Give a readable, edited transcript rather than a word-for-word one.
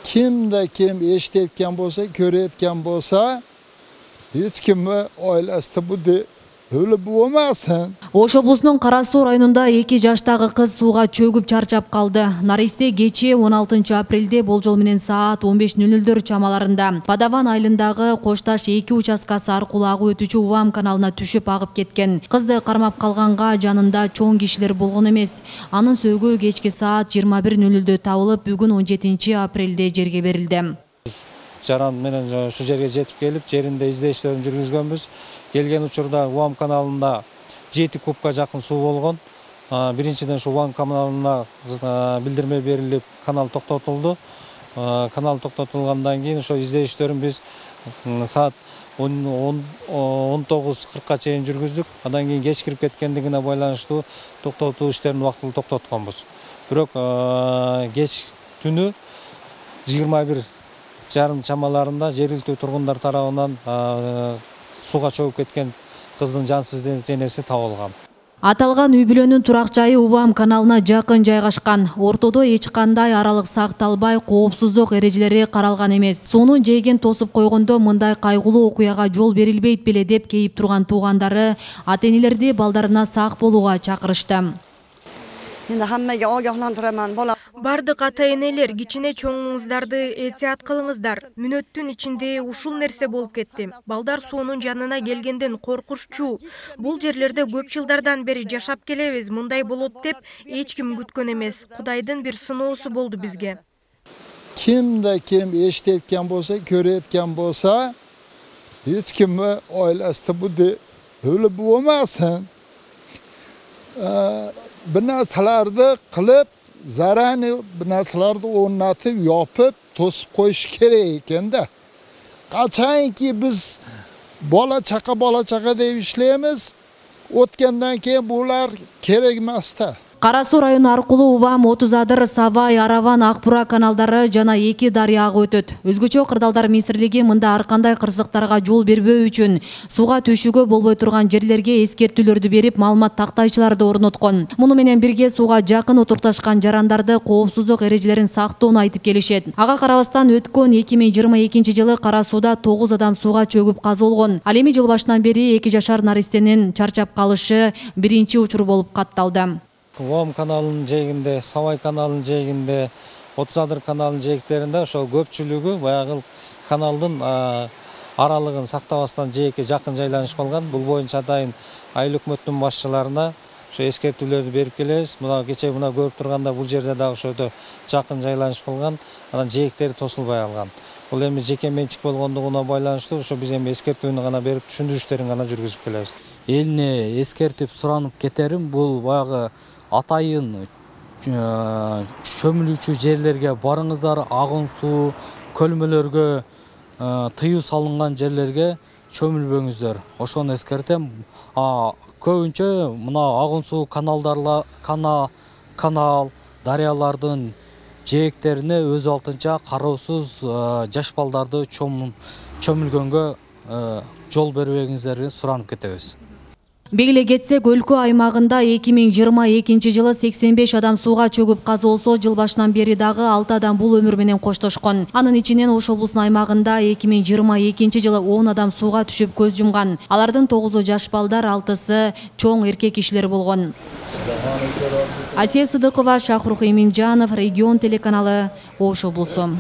Kimde kim eshitayotgan bo'lsa, ko'rayotgan bo'lsa, hech kimni oilasida bu o'lib bo'lmasin. Ош облусунун Кара Суу районунда 2 жаштагы кыз сууга чөгүп чарчап калды. Наристе кечээ 16 апрелде болжол менен саат 15:00 чамаларында Падаван айылындагы Кошташ 2 участкасы аркылуу агып өтүүчү Увам каналына түшүп агып кеткен. Кызды кармап калганга жанында чоң кишилер болгон эмес. Анын сөөгү кечки саат 21:00 табылып, бүгүн 17 апрелде жерге берилди. Жаран менен шу жерге жетип келип, жеринде издештөрүн жүргүзгөнбүз. Келген учурда Увам каналында 7 кубка жакын суу болгон. Биринчиден шу Увам каналына билдирме берилип, канал токтотулду. Канал токтотулгандан кийин ошо издештөрүн биз саат 19:40 чейин жүргүздүк. Андан кийин кеч кирип кеткендигине байланыштуу токтотуу иштерин убактылуу токтотконбуз. Бирок кеч түнү 21:30 чамаларында жергиликтүү тургундар тарабынан сууга чөгүп кеткен кыздын жансыз денеси табылган. Аталган үй-бүлөнүн турак жайы Увам каналына жакын жайгашкан. Ортодо эч кандай аралык сакталбай, коопсуздук эрежелери каралган эмес. Суунун жээгин тосуп койгондо мындай кайгылуу окуяга жол берилбейт беле деп кейип турган туугандары ата-энелерди балдарына сак болууга чакырышты. Бардык ата-энелер кичине чоңуңуздарды этият кылыңыздар. Мүнөттүн ичинде ушул нерсе болуп кетти. Балдар суунун жанына келгенден коркуччу. Бул жерлерде көп жылдардан бери жашап келебиз. Мындай болот деп эч ким күткөн эмес. Кудайдын бир сыноосу болду бизге. Kimde kim eshitayotgan bo'lsa, ko'rayotgan bo'lsa, hech kimni oilasida bu o'lib bo'lmasin. Bir narsalarni qilib, zararni bir narsalarni o'rnatib, yopib, to'sib qo'yish kerak ekanda. Qachonki biz bola chaqa deb ishlaymiz, o'tgandan keyin bular kerak emasda. Кара Суу району аркылуу Увам, Отузадыр, Савай, Араван, Акбура каналдары жана 2 дарыя агып өтөт. Өзгөчө Кырдаалдар министрлиги мында ар кандай кырсыктарга жол бербөө үчүн сууга түшүүгө болбой турган жерлерге эскертүүлөрдү берип, маалымат тактайчыларды орноткон. Муну менен бирге сууга жакын отурташкан жарандарды коопсуздук эрежелерин сактоону айтып келишет. Ага карабастан өткөн 2022 жылы Кара Сууда 9 адам сууга чөгүп каза болгон. Ал эми жыл башынан бери 2 жашар наристенин чарчап калышы биринчи учур болуп катталды. Увам каналынын жээгинде, Савай каналынын жээгинде, Отузадыр каналынын жээктеринде ошол көпчүлүгү баягы каналдын аралыгын сактабастан жээкке жакын жайланышып калган. Бул боюнча атайын айыл өкмөттүн башчыларына ошо эскертүүлөрдү берип келебиз. Мына кечээ көрүп турганда бул жерде дагы ошодо жакын жайланышып калган, анан жээктери тосулбай калган. Бул эми жеке менчик болгондугуна байланыштуу ошо биз эми эскертүүнү гана берип, түшүндүрүштөрүн гана жүргүзүп келебиз. Элине эскертип суранып кетерим, бул баягы атайын чөмүлүүчү жерлерге барыңыздар, агын суу, көлмөлөргө, тыюу салынган жерлерге чөмүлбөңүздөр. Ошону эскертем. Көбүнчө мына агын суу канал, дарыялардын жээктерине өз алтынча кароосуз жаш балдарды чөмүлгөнгө жол бербеңиздерди суранып кетебиз. Белгилей кетсек, өлкө аймагында 2022 жылы 85 адам сууга чөгүп каза болсо, жыл башынан бери дагы 6 адам бул өмүр менен коштошкон. Анын ичинен Ош облусунун аймагында 2022 жылы 10 адам сууга түшүп көз жумган. Алардын 9 жаш балдар, 6-сы чоң эркек кишилер болгон. Асия Сыдыкова, Шахрух Эминжанов, Регион телеканалы, Ош облусу.